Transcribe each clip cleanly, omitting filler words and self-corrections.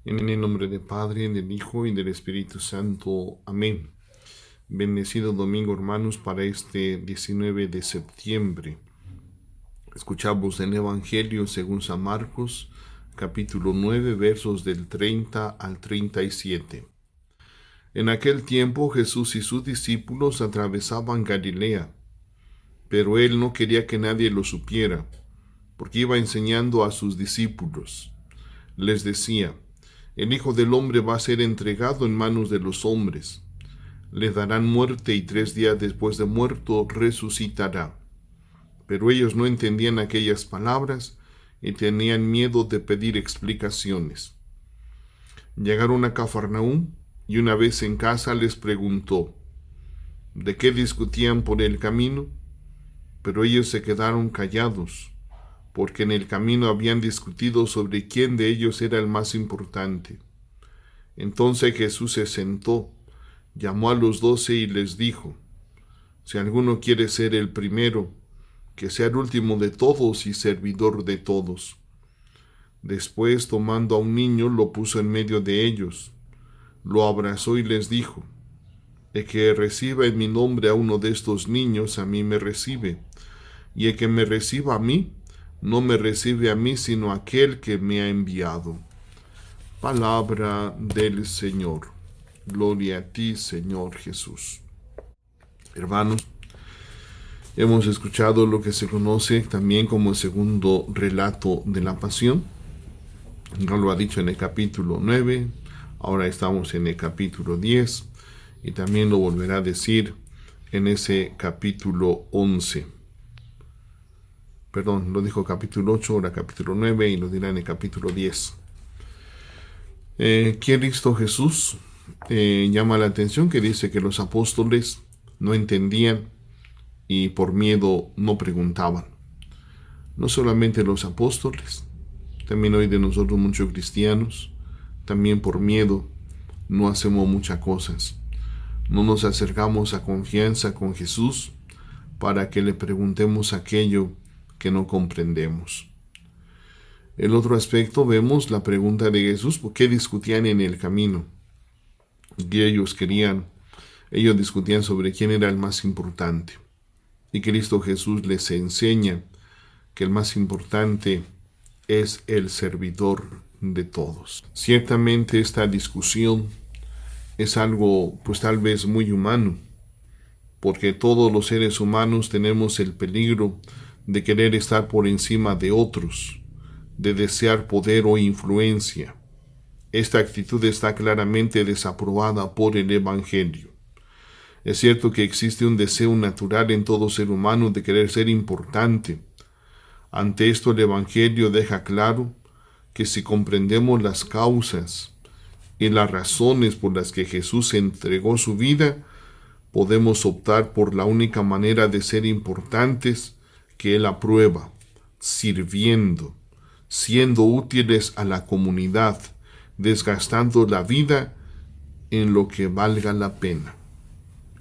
En el nombre del Padre, del Hijo y del Espíritu Santo. Amén. Bendecido domingo, hermanos, para este 19 de septiembre. Escuchamos el Evangelio según San Marcos, capítulo 9, versos del 30 al 37. En aquel tiempo Jesús y sus discípulos atravesaban Galilea, pero él no quería que nadie lo supiera, porque iba enseñando a sus discípulos. Les decía: el Hijo del Hombre va a ser entregado en manos de los hombres. Le darán muerte y 3 días después de muerto resucitará. Pero ellos no entendían aquellas palabras y tenían miedo de pedir explicaciones. Llegaron a Cafarnaúm y una vez en casa les preguntó de qué discutían por el camino, pero ellos se quedaron callados, porque en el camino habían discutido sobre quién de ellos era el más importante. Entonces Jesús se sentó, llamó a los 12 y les dijo: si alguno quiere ser el primero, que sea el último de todos y servidor de todos. Después, tomando a un niño, lo puso en medio de ellos, lo abrazó y les dijo: el que reciba en mi nombre a uno de estos niños, a mí me recibe, y el que me reciba a mí, no me recibe a mí, sino a aquel que me ha enviado. Palabra del Señor. Gloria a ti, Señor Jesús. Hermanos, hemos escuchado lo que se conoce también como el segundo relato de la Pasión. No lo ha dicho en el capítulo 9, ahora estamos en el capítulo 10, y también lo volverá a decir en ese capítulo 11. Perdón, lo dijo capítulo 8, ahora capítulo 9, y lo dirá en el capítulo 10. Cristo Jesús llama la atención que dice que los apóstoles no entendían y por miedo no preguntaban. No solamente los apóstoles, también hoy de nosotros muchos cristianos, también por miedo no hacemos muchas cosas. No nos acercamos a confianza con Jesús para que le preguntemos aquello que no comprendemos. El otro aspecto, vemos la pregunta de Jesús: ¿por qué discutían en el camino? Y ellos discutían sobre quién era el más importante. Y Cristo Jesús les enseña que el más importante es el servidor de todos. Ciertamente esta discusión es algo, pues tal vez muy humano, porque todos los seres humanos tenemos el peligro de querer estar por encima de otros, de desear poder o influencia. Esta actitud está claramente desaprobada por el Evangelio. Es cierto que existe un deseo natural en todo ser humano de querer ser importante. Ante esto el Evangelio deja claro que si comprendemos las causas y las razones por las que Jesús entregó su vida, podemos optar por la única manera de ser importantes que Él aprueba: sirviendo, siendo útiles a la comunidad, desgastando la vida en lo que valga la pena.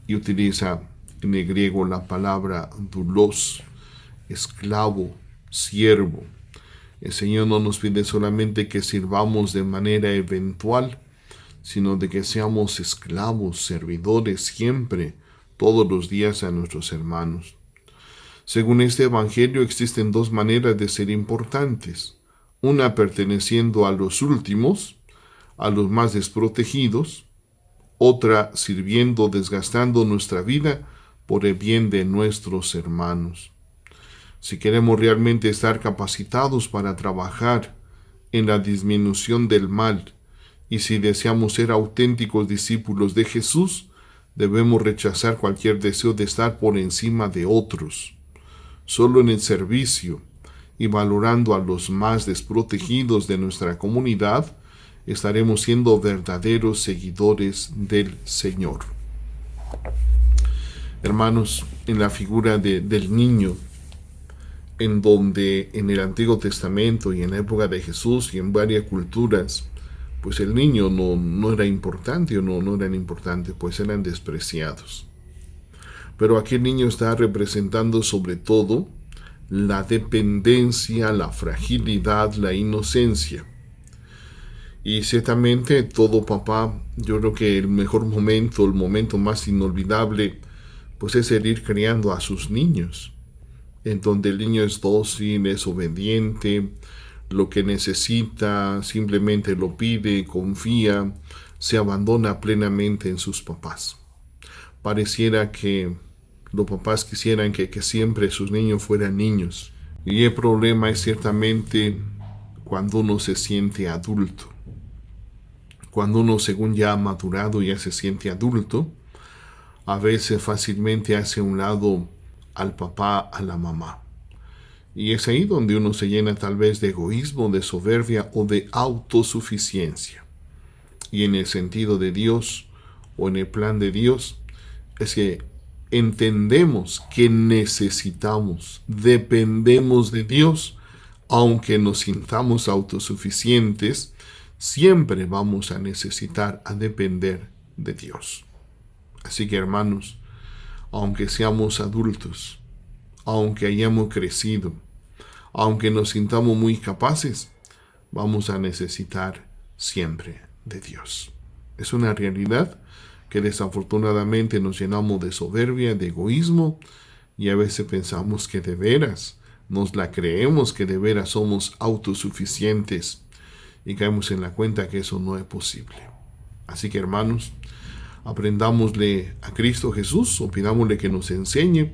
Y utiliza en el griego la palabra doulos, esclavo, siervo. El Señor no nos pide solamente que sirvamos de manera eventual, sino de que seamos esclavos, servidores siempre, todos los días a nuestros hermanos. Según este Evangelio existen dos maneras de ser importantes: una perteneciendo a los últimos, a los más desprotegidos; otra sirviendo, desgastando nuestra vida por el bien de nuestros hermanos. Si queremos realmente estar capacitados para trabajar en la disminución del mal, y si deseamos ser auténticos discípulos de Jesús, debemos rechazar cualquier deseo de estar por encima de otros. Solo en el servicio y valorando a los más desprotegidos de nuestra comunidad, estaremos siendo verdaderos seguidores del Señor. Hermanos, en la figura del niño, en donde en el Antiguo Testamento y en la época de Jesús y en varias culturas, pues el niño no era importante o no eran importantes, pues eran despreciados. Pero aquí el niño está representando sobre todo la dependencia, la fragilidad, la inocencia. Y ciertamente todo papá, yo creo que el mejor momento, el momento más inolvidable, pues es el ir criando a sus niños, en donde el niño es dócil, es obediente, lo que necesita simplemente lo pide, confía, se abandona plenamente en sus papás. Pareciera que los papás quisieran que siempre sus niños fueran niños. Y el problema es ciertamente cuando uno se siente adulto. Cuando uno, según ya ha madurado, ya se siente adulto, a veces fácilmente hace a un lado al papá, a la mamá. Y es ahí donde uno se llena tal vez de egoísmo, de soberbia o de autosuficiencia. Y en el sentido de Dios o en el plan de Dios, es que entendemos que necesitamos, dependemos de Dios, aunque nos sintamos autosuficientes, siempre vamos a necesitar, a depender de Dios. Así que hermanos, aunque seamos adultos, aunque hayamos crecido, aunque nos sintamos muy capaces, vamos a necesitar siempre de Dios. Es una realidad que desafortunadamente nos llenamos de soberbia, de egoísmo, y a veces pensamos que de veras, nos la creemos que de veras somos autosuficientes, y caemos en la cuenta que eso no es posible. Así que hermanos, aprendámosle a Cristo Jesús, o pidámosle que nos enseñe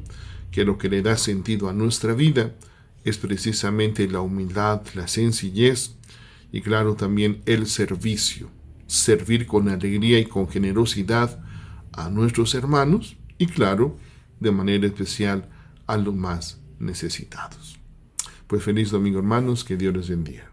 que lo que le da sentido a nuestra vida es precisamente la humildad, la sencillez y claro también el servicio. Servir con alegría y con generosidad a nuestros hermanos y claro, de manera especial a los más necesitados. Pues feliz domingo hermanos, que Dios les bendiga.